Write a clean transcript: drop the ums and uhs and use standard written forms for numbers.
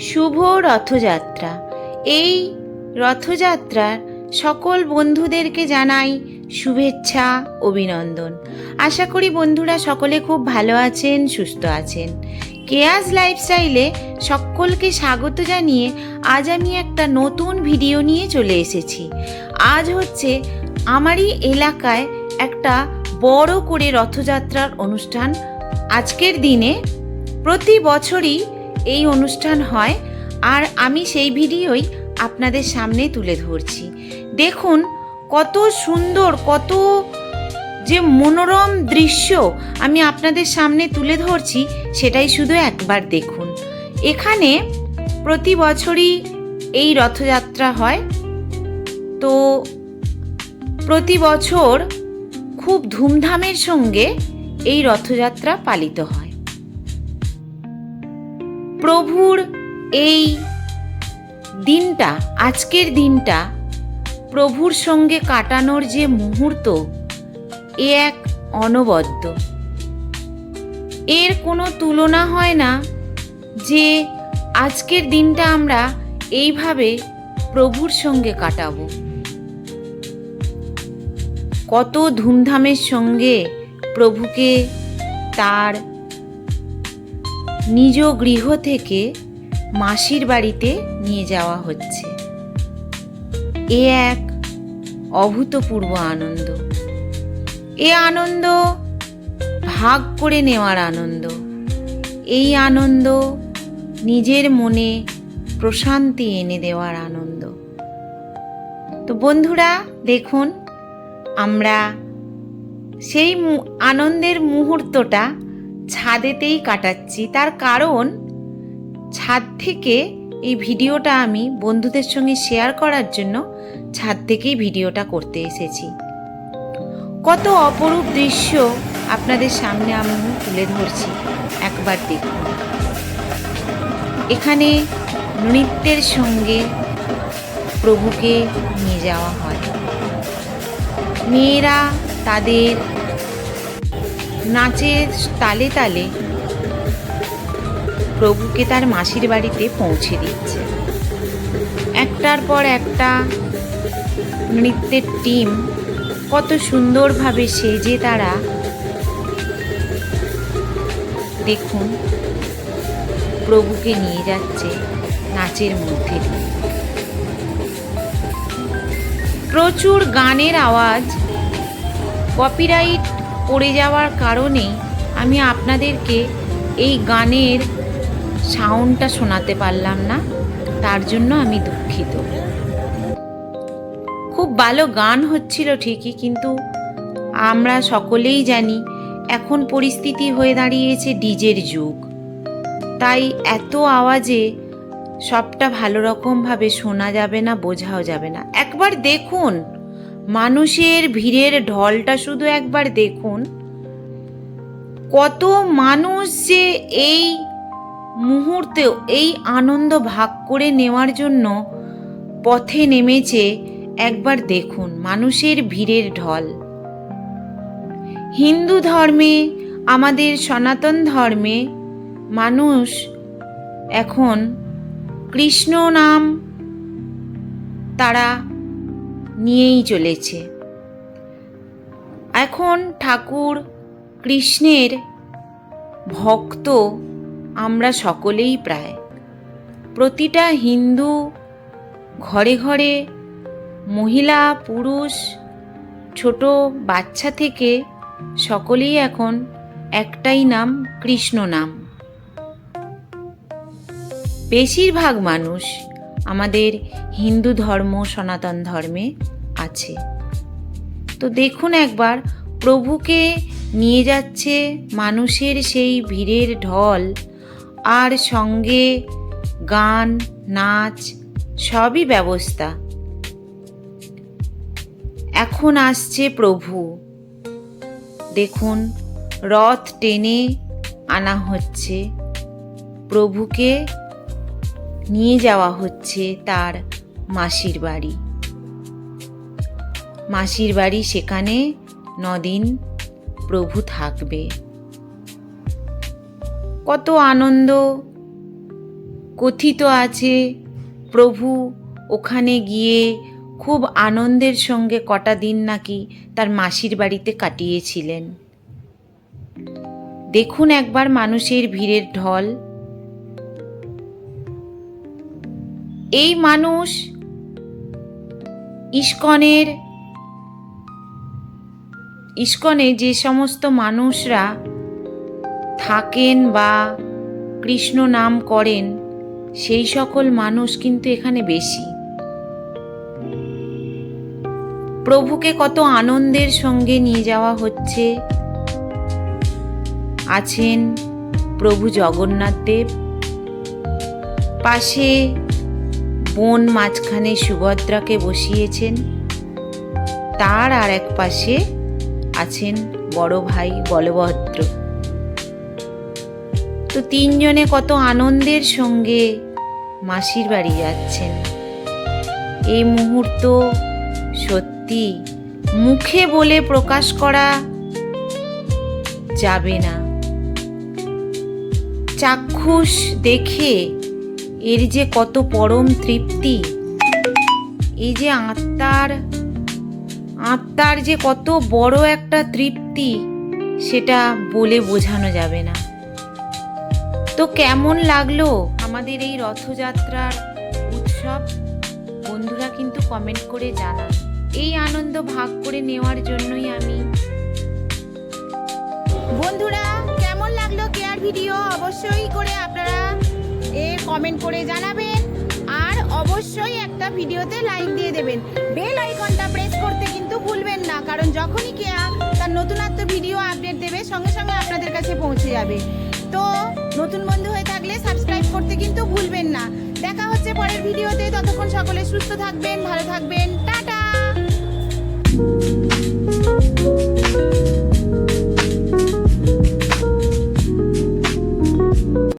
শুভ রথযাত্রা। এই রথযাত্রার সকল বন্ধুদেরকে জানাই শুভেচ্ছা, অভিনন্দন। আশা করি বন্ধুরা সকলে খুব ভালো আছেন, সুস্থ আছেন। কেয়াস লাইফস্টাইলে সকলকে স্বাগত জানিয়ে আজ আমি একটা নতুন ভিডিও নিয়ে চলে এসেছি। আজ হচ্ছে আমারই এলাকায় একটা বড় করে রথযাত্রার অনুষ্ঠান। আজকের দিনে প্রতি বছরই এই অনুষ্ঠান হয়, আর আমি সেই ভিডিওই আপনাদের সামনে তুলে ধরছি। দেখুন কত সুন্দর, কত যে মনোরম দৃশ্য আমি আপনাদের সামনে তুলে ধরছি, সেটাই শুধু একবার দেখুন। এখানে প্রতি বছরই এই রথযাত্রা হয়, তো প্রতি বছর খুব ধুমধামের সঙ্গে এই রথযাত্রা পালিত হয়। প্রভুর এই দিনটা, আজকের দিনটা প্রভুর সঙ্গে কাটানোর যে মুহূর্ত, এ এক অনবদ্য। এর কোনো তুলনা হয় না যে আজকের দিনটা আমরা এইভাবে প্রভুর সঙ্গে কাটাবো। কত ধুমধামের সঙ্গে প্রভুকে তার নিজ গৃহ থেকে মাসির বাড়িতে নিয়ে যাওয়া হচ্ছে। এ এক অভূতপূর্ব আনন্দ। এ আনন্দ ভাগ করে নেওয়ার আনন্দ। এই আনন্দ নিজের মনে প্রশান্তি এনে দেওয়ার আনন্দ। তো বন্ধুরা দেখুন, আমরা সেই আনন্দের মুহূর্তটা ছাদেতেই কাটাচ্ছি। তার কারণ, ছাদ থেকে এই ভিডিওটা আমি বন্ধুদের সঙ্গে শেয়ার করার জন্য ছাদ থেকেই ভিডিওটা করতে এসেছি। কত অপরূপ দৃশ্য আপনাদের সামনে আমি তুলে ধরছি, একবার দেখুন। এখানে নৃত্যের সঙ্গে প্রভুকে নিয়ে যাওয়া হয়। মেয়েরা তাদের নাচের তালে তালে প্রভুকে তার মাসির বাড়িতে পৌঁছে দিচ্ছে। একটার পর একটা নৃত্যের টিম কত সুন্দরভাবে সেজে তারা, দেখুন, প্রভুকে নিয়ে যাচ্ছে নাচের মধ্যে দিয়ে। প্রচুর গানের আওয়াজ, কপিরাইট পড়ে যাওয়ার কারণে আমি আপনাদেরকে এই গানের সাউন্ডটা শোনাতে পারলাম না, তার জন্য আমি দুঃখিত। খুব ভালো গান হচ্ছিল ঠিকই, কিন্তু আমরা সকলেই জানি এখন পরিস্থিতি হয়ে দাঁড়িয়েছে ডিজের যুগ, তাই এত আওয়াজে সবটা ভালো রকমভাবে শোনা যাবে না, বোঝাও যাবে না। একবার দেখুন মানুষের ভিড়ের ঢলটা, শুধু একবার দেখুন কত মানুষ যে এই মুহূর্তে এই আনন্দ ভাগ করে নেওয়ার জন্য পথে নেমেছে। একবার দেখুন মানুষের ভিড়ের ঢল। হিন্দু ধর্মে, আমাদের সনাতন ধর্মে মানুষ এখন কৃষ্ণ নাম তারা নিয়েই চলেছে। এখন ঠাকুর কৃষ্ণের ভক্ত আমরা সকলেই প্রায়। প্রতিটা হিন্দু ঘরে ঘরে মহিলা, পুরুষ, ছোট বাচ্চা থেকে সকলেই এখন একটাই নাম, কৃষ্ণ নাম। বেশিরভাগ মানুষ আমাদের হিন্দু ধর্ম, সনাতন ধর্মে আছে। তো দেখুন একবার প্রভুকে নিয়ে যাচ্ছে মানুষের সেই ভিড়ের ঢল, আর সঙ্গে গান, নাচ, সবই ব্যবস্থা। এখন আসছে প্রভু, দেখুন রথ টেনে আনা হচ্ছে, প্রভুকে নিয়ে যাওয়া হচ্ছে তার মাসির বাড়ি। মাসির বাড়ি, সেখানে 9 দিন প্রভু থাকবে। কত আনন্দ, কথিত আছে প্রভু ওখানে গিয়ে খুব আনন্দের সঙ্গে কটা দিন নাকি তার মাসির বাড়িতে কাটিয়েছিলেন। দেখুন একবার মানুষের ভিড়ের ঢল। এই মানুষ ইস্কনে যে সমস্ত মানুষরা থাকেন বা কৃষ্ণ নাম করেন সেই সকল মানুষ কিন্তু এখানে বেশি। প্রভুকে কত আনন্দের সঙ্গে নিয়ে যাওয়া হচ্ছে। আছেন প্রভু জগন্নাথ দেব, পাশে বোন মাঝখানে সুভদ্রাকে বসিয়েছেন, তার আর এক পাশে আছেন বড় ভাই বলভদ্র। তো তিনজনে কত আনন্দের সঙ্গে মাসির বাড়ি যাচ্ছেন। এই মুহূর্ত সত্যি মুখে বলে প্রকাশ করা যাবে না। চাক্ষুষ দেখে এর যে কত পরম তৃপ্তি, এই যে আত্মার যে কত বড় একটা তৃপ্তি, সেটা বলে বোঝানো যাবে না। তো কেমন লাগলো আমাদের এই রথযাত্রার উৎসব? বন্ধুরা কিন্তু কমেন্ট করে জানান। এই আনন্দ ভাগ করে নেওয়ার জন্যই আমি। বন্ধুরা কেমন লাগলো কেয়ার ভিডিও অবশ্যই করে আপনারা কমেন্ট করে জানাবেন, আর অবশ্যই একটা ভিডিওতে লাইক দিয়ে দেবেন। বেল আইকনটা প্রেস করতে কিন্তু ভুলবেন না, কারণ যখনই কেয়া তার নতুনত্ব ভিডিও আপডেট দেবে সঙ্গে সঙ্গে আপনাদের কাছে পৌঁছে যাবে। তো নতুন বন্ধু হয়ে থাকলে সাবস্ক্রাইব করতে কিন্তু ভুলবেন না। দেখা হচ্ছে পরের ভিডিওতে, ততক্ষণ সকলে সুস্থ থাকবেন, ভালো থাকবেন, টাটা।